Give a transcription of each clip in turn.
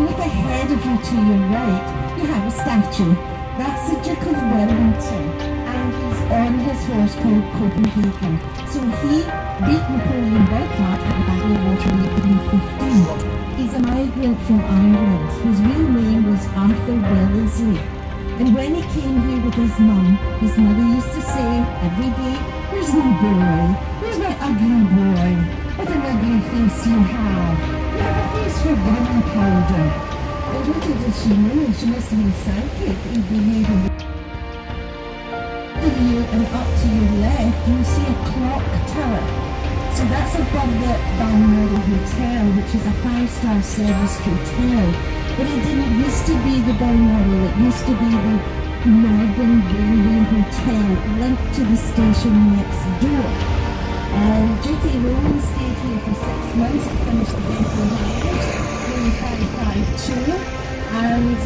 look ahead of you to your right, you have a statue. That's the Duke of Wellington, and he's on his horse called Copenhagen. So he beat Napoleon Bonaparte at the Battle of Waterloo in 1815. He's a migrant from Ireland. His real name was Arthur Wellesley. And when he came here with his mother used to say every day, "Where's my boy? Where's my ugly boy? What an ugly face you have. You have a face for gunpowder." And little did she know, she must have been psychic. He'd been made of you, and up to your left, you see a clock tower. So that's above the Balmoral Hotel, which is a 5-star service hotel. But it didn't used to be the Balmoral, it used to be the Northern Railway Hotel linked to the station next door. J.K. Rowling stayed here for 6 months to finish the Bentley Voyage, in 552, and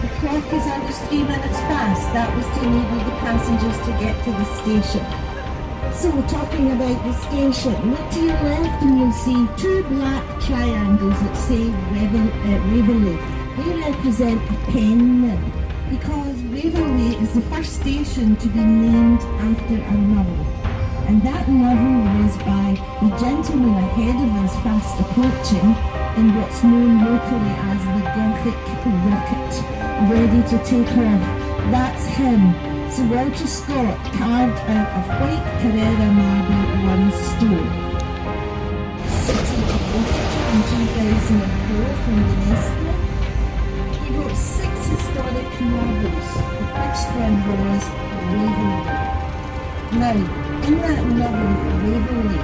the clock is under 3 minutes past. That was to enable the passengers to get to the station. So talking about the station, look to your left and you'll see 2 black triangles that say Waverley. They represent a pen nib, because Waverley is the first station to be named after a novel. And that novel was by the gentleman ahead of us fast approaching in what's known locally as the Gothic rocket, ready to take off. That's him. Sir Walter Scott, carved out of white Carrara marble, 1 stone. City of Literature in 2004 from UNESCO. He wrote 6 historic novels. The first one was Waverley. Now, in that novel, Waverley,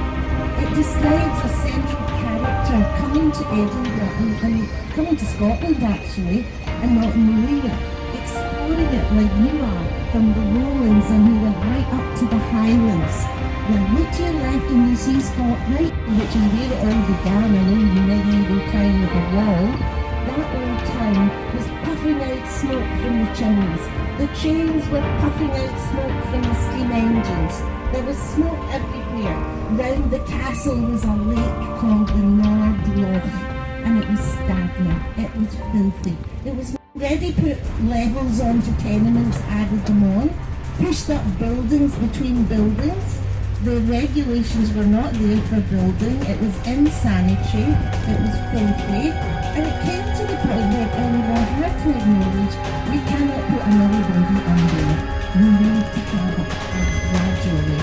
it describes a central character coming to Edinburgh and coming to Scotland actually, and not Maria, exploring it like you are, from the lowlands, and we went right up to the highlands. Now look to your left and you see Scotland, which is where it all began, in the medieval time of the wall. That old town was puffing out smoke from the chimneys. The trains were puffing out smoke from the steam engines. There was smoke everywhere. Round the castle was a lake called the Nord Loch, and it was stagnant. It was filthy. It was already put levels onto tenements, added them on, pushed up buildings between buildings. The regulations were not there for building. It was unsanitary. It was filthy. And it came to the point where everyone had to acknowledge we cannot put another body on there. We need to have it gradually.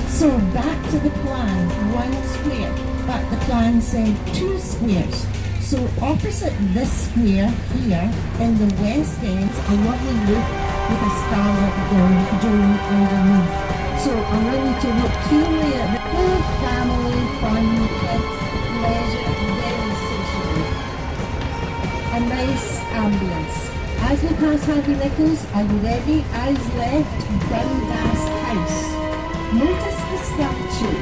So back to the plan, 1 square. But the plan said 2 squares. So opposite this square here, in the west end, a lovely roof with a starlit dome underneath. So I want you to look keenly at the whole family, fun, kids, leisure, very sociable. A nice ambience. As we pass Harvey Nichols, are you ready? Eyes left, Dundas House. Notice the statue.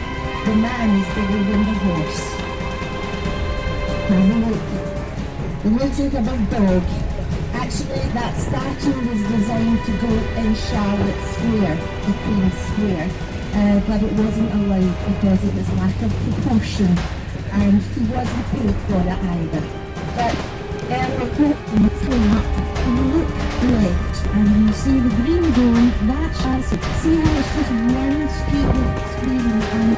The man is bigger than the horse. Now look. It looks like a big dog. Actually, that statue was designed to go in Charlotte Square, the Queen's Square, but it wasn't allowed because of its lack of proportion, and he wasn't paid for it either. But we're going up, and look left, and you see the green dome. That has it. See how it's just 1 street that's squeezing and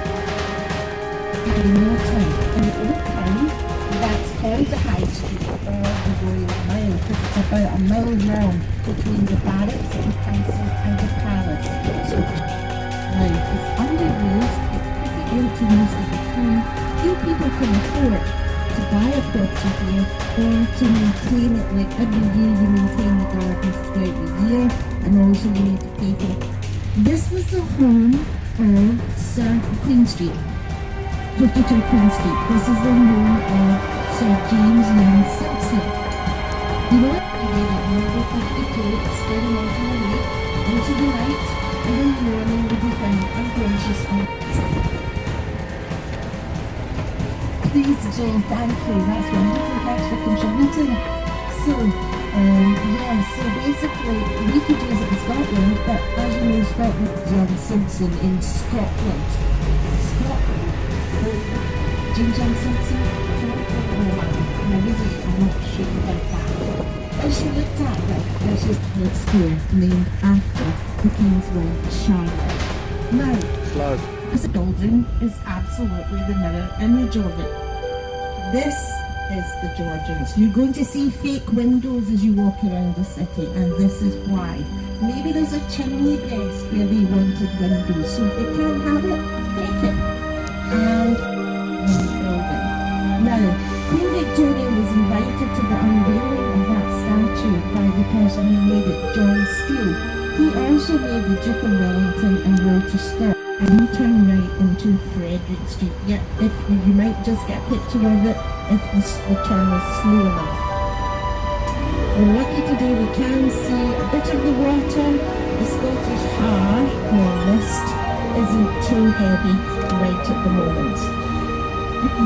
in no time. And at the time, that's called the High Street, or the Royal Mile, because it's about a mile long between the barracks and the council and the palace. So now it's underused, it's pretty empty most of the time. Few people can afford to buy a property here or to maintain it. Like every year you maintain the gardens throughout the year, and also you need to pay for it. This was the home of Sir Queen Street. 52 Queen Street. This is the home of Sir James Young Simpson. You know what? You get it. Number 52, it's spreading out to the right, into the right, and in the morning will be found unconscious on Please, Jane, thank you. That's wonderful. Thanks for contributing. So, so basically, we could use it in Scotland, but as you know, Scotland is Young Simpson in Scotland. Scotland. Jane Simpson, anyway, I'm not sure about that. As she looked at her, there's a square named after the King's wife, Charlotte. Now, Slow. this building is absolutely the mirror image of it. This is the Georgians. You're going to see fake windows as you walk around the city, and this is why. Maybe there's a chimney breast where they wanted windows, so if they can't have it, take it. And building. Now, Queen Victoria was invited to the unveiling of that statue by the person who made it, John Steele. He also made the Duke of Wellington and rode to stop. And you turn right into Frederick Street. Yeah, if you might just get a picture of it if the turn is slow enough. We're lucky today we can see a bit of the water. The Scottish har or mist isn't too heavy right at the moment.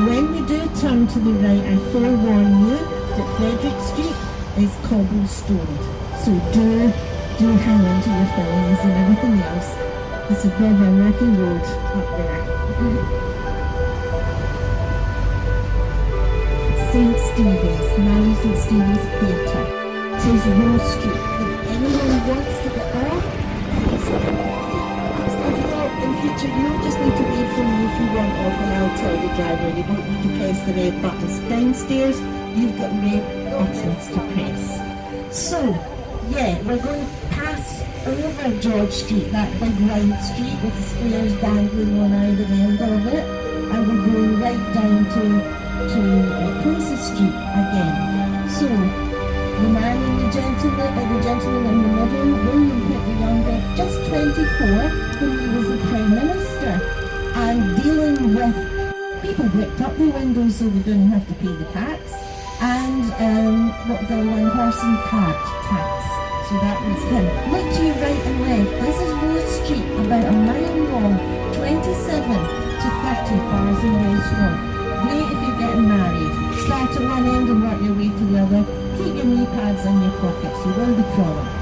When we do turn to the right, I forewarn you that Frederick Street is cobblestoned. So do hang on to your fillings and everything else. It's a bit of a rocky road up there. St. Stephen's, now St. Stephen's Theatre. It is Rose Street. If anyone wants to get off, please go. In future, you don't just need to wait for me if you want off, and I'll tell the driver. You don't need to press the red buttons. Downstairs, you've got red buttons to press. So, yeah, we're going to pass over George Street, that big round street with the squares dangling on either end of it, and we're going right down to Princess Street again. So, the man and the gentleman in the middle, William Pitt the Younger, just 24 when he was the Prime Minister, and dealing with people bricked up the windows so they didn't have to pay the tax, and what the one horse and cart tax. So that was him. Look to your right and left. This is Rose Street, about a mile long, 27 to 30 bars and ways long. Great if you're getting married. Start at one end and work your way to the other. Keep your knee pads in your pockets, you will be crawling.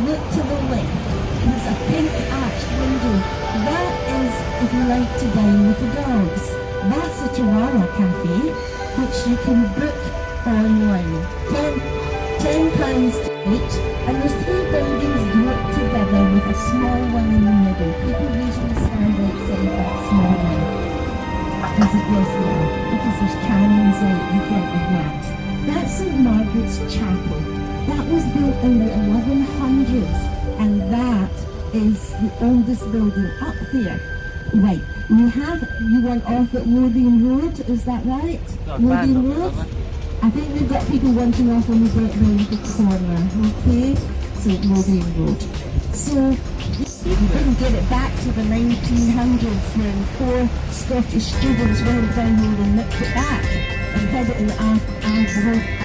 Look to the left. There's a pink arched window. That is if you like to dine with the dogs. That's the Chihuahua Cafe, which you can book online. £10 each, and there's 3 buildings grouped together with a small one in the middle. People usually stand outside that small one. Is it yes now? Because there's cannons out in front of that. That's St. Margaret's Chapel. That was built in the 1100s, and that is the oldest building up there. Right, you want off at Lothian Road, is that right? Lothian Road? I think we've got people wanting off on the corner, okay? So Lothian Road. So you couldn't get it back to the 1900s when 4 Scottish students went down there and nicked it back and hid it in the Arbor.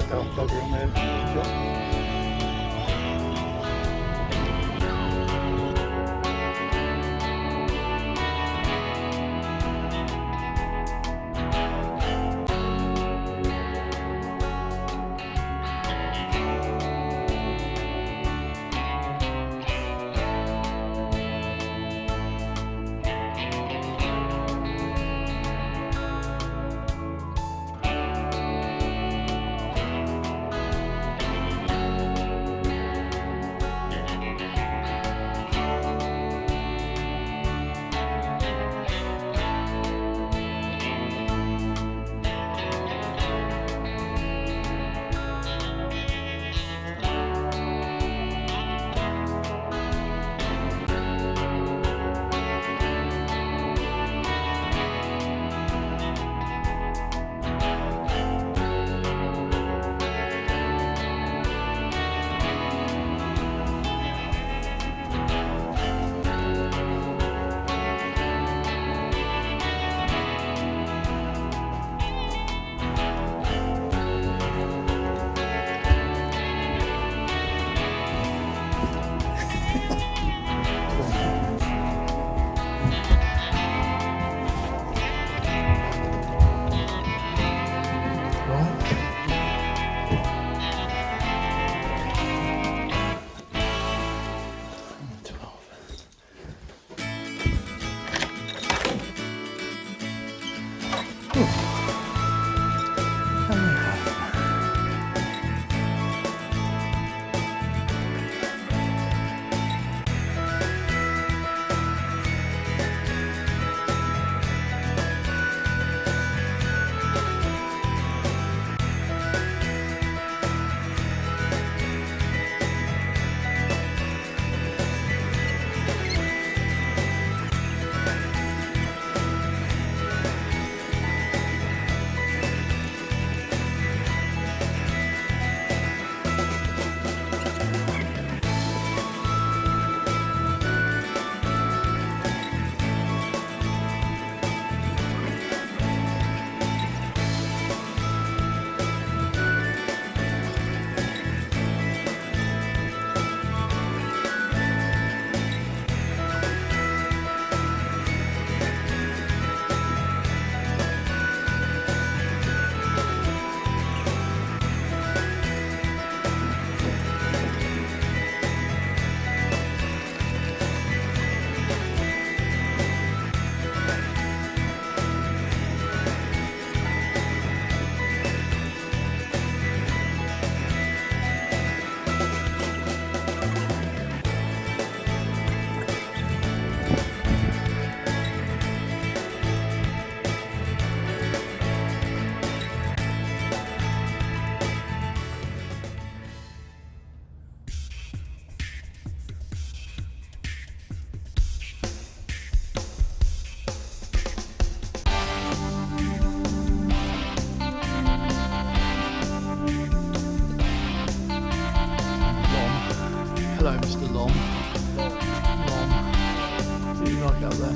Go, bugger on there. Shot. Hello, Mr. Long. Long. See you like out there.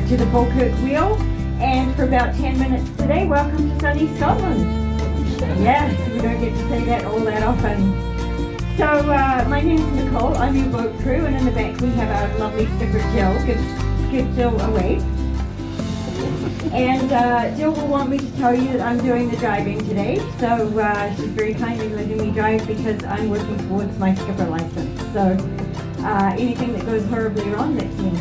to the Falkirk Wheel, and for about 10 minutes today, welcome to sunny Scotland. Yes, we don't get to say that all that often. So my name's Nicole, I'm your boat crew, and in the back we have our lovely skipper Jill. Give Jill a wave. And Jill will want me to tell you that I'm doing the driving today, so she's very kindly letting me drive because I'm working towards my skipper license. So anything that goes horribly wrong, that's me.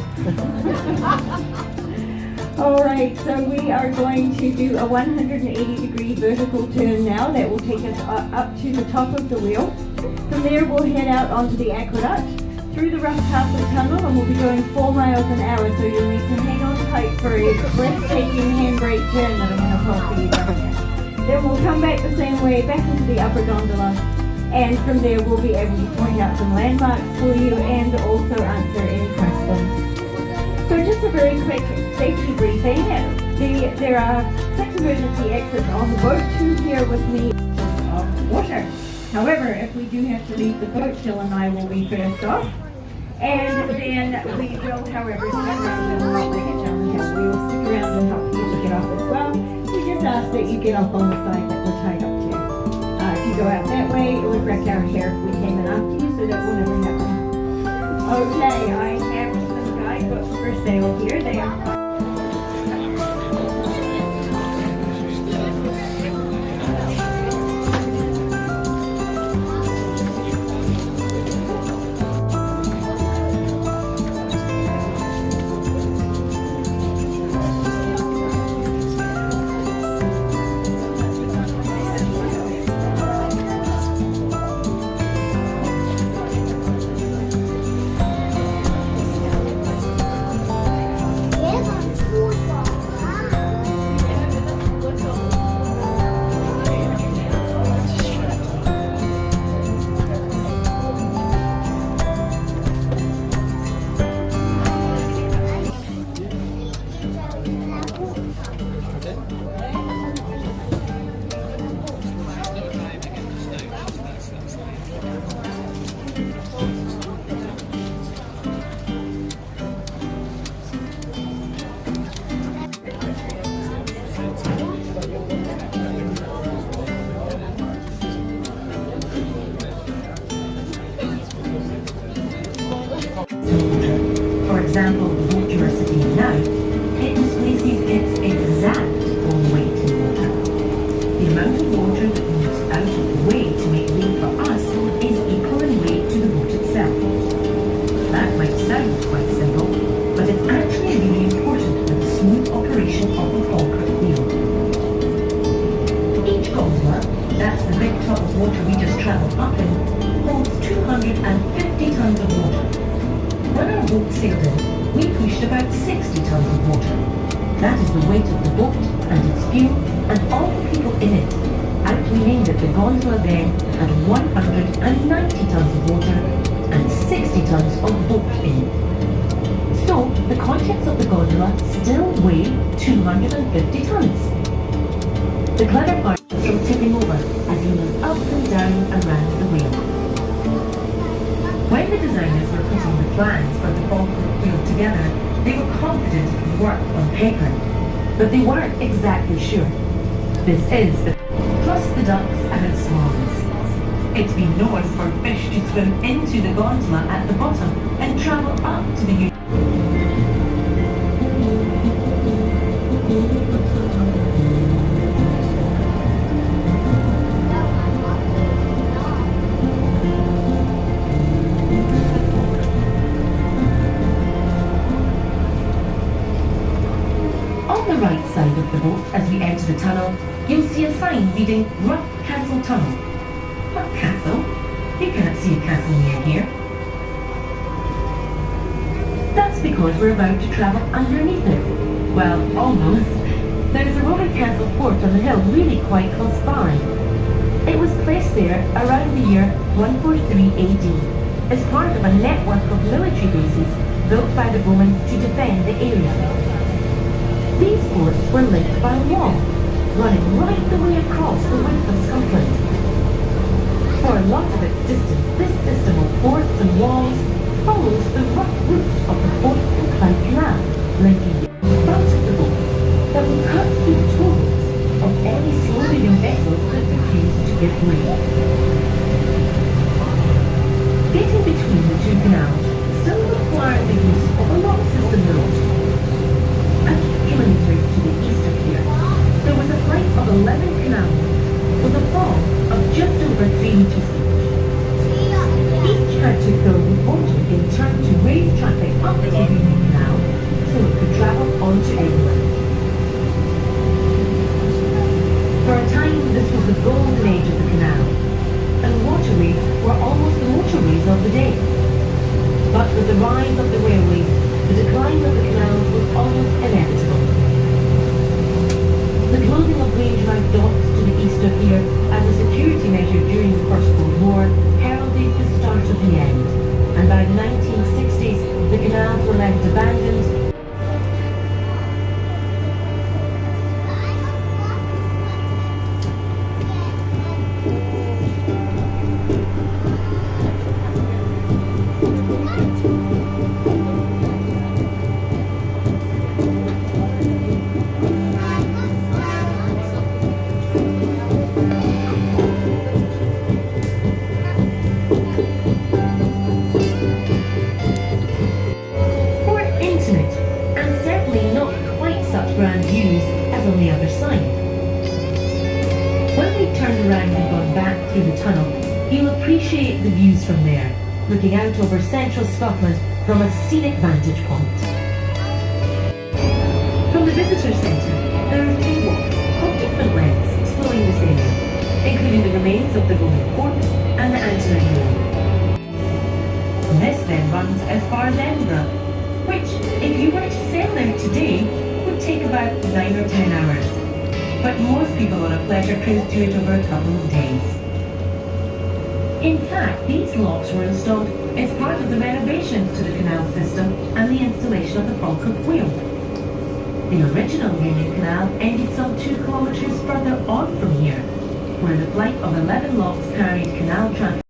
Alright, so we are going to do a 180-degree vertical turn now that will take us up to the top of the wheel. From there we'll head out onto the aqueduct, through the Rough Castle Tunnel, and we'll be going 4 miles an hour, so you'll need to hang on tight for a breathtaking handbrake turn that I'm going to pull for you down here. Then we'll come back the same way, back into the upper gondola, and from there we'll be able to point out some landmarks for you and also answer any questions. So just a very quick safety briefing. There are 6 emergency exits on the boat, 2 here with me of water. However, if we do have to leave the boat, Jill and I will be first off. And then we will, however, stick around and not bring it down the hill. We will stick around and help you to get off as well. We just ask that you get off on the side that we're tied up to. If you go out that way, it would wreck our hair if we came in after you, so that will never happen. Okay, I have some guidebooks for sale here. They are For example, the boat you are sitting in now, it displaces its exact own weight in water. The amount of water that moves out of the way to make room for us is equal in weight to the boat itself. That might sound quite simple, but it's actually really important for the smooth operation of the Falkirk wheel. Each gondola, that's the big tub of water we just travelled up in, holds 250 tons of water. When our boat sailed in, we pushed about 60 tons of water. That is the weight of the boat and its fuel and all the people in it. Out we named that the gondola then had 190 tons of water and 60 tons of boat in it. So the contents of the gondola still weigh 250 tons. The clever part is still tipping over as you move up and down around the wheel. When the designers were putting the plans for the Falkirk wheel together, they were confident it would work on paper, but they weren't exactly sure. This is plus the ducks and its swans. It's been known for fish to swim into the gondola at the bottom and travel up to the On the right side of the boat, as we enter the tunnel, you'll see a sign reading Rough Castle Tunnel. What castle? You cannot see a castle near here. That's because we're about to travel underneath it. Well, almost. There's a Roman castle fort on the hill really quite close by. It was placed there around the year 143 AD as part of a network of military bases built by the Romans to defend the area. These forts were linked by a wall, running right the way across the width of Scotland. For a lot of its distance, this system of forts and walls follows the rough route of the Forth and Clyde Canal, linking The decline of the canals was almost inevitable. The closing of range-right docks to the east of here as a security measure during the First World War heralded the start of the end, and by the 1960s the canals were left abandoned. Grand views as on the other side. When we've turned around and gone back through the tunnel, you'll appreciate the views from there, looking out over central Scotland from a scenic vantage point. From the visitor centre, there are 2 walks of different lengths exploring this area, including the remains of the Roman fort and the Antonine Wall. This then runs as far as Edinburgh, which, if you were to sail there today, would take about 9 or 10 hours, but most people on a pleasure cruise do it over a couple of days. In fact, these locks were installed as part of the renovations to the canal system and the installation of the Falkirk Wheel. The original Union Canal ended some 2 kilometres further on from here, where the flight of 11 locks carried canal traffic.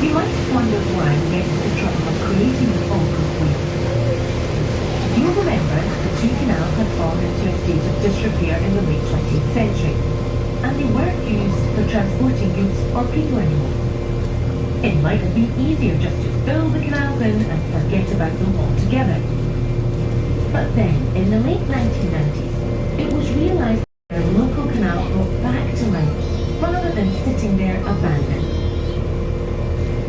You might wonder why we went to the trouble of creating the Falkirk Wheel. You'll remember that the 2 canals had fallen into a state of disrepair in the late 20th century, and they weren't used for transporting goods or people anymore. It might have been easier just to fill the canals in and forget about them altogether. But then, in the late 1990s, it was realised that a local canal brought back to life rather than sitting there abandoned.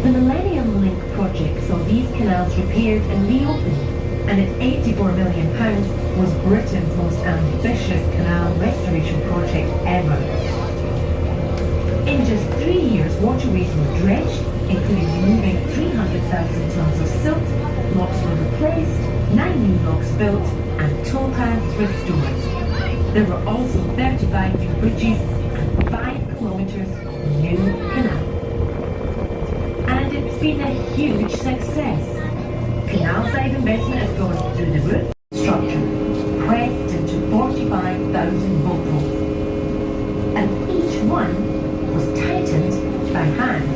The Millennium Link project saw these canals repaired and reopened, and at £84 million was Britain's most ambitious canal restoration project ever. In just 3 years, waterways were dredged, including removing 300,000 tonnes of silt, locks were replaced, 9 new locks built, and tow paths restored. There were also 35 new bridges and 5 kilometres of new canal. And it's been a huge success. Canal-side investment has gone through the roof. Structure pressed into 45,000 boat rolls, and each one was tightened by hand.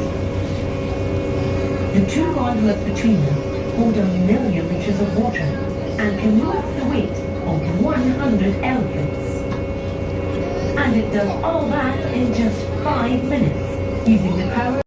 The 2 gondolas between them hold 1 million litres of water and can move the weight of 100 elephants. And it does all that in just 5 minutes, using the power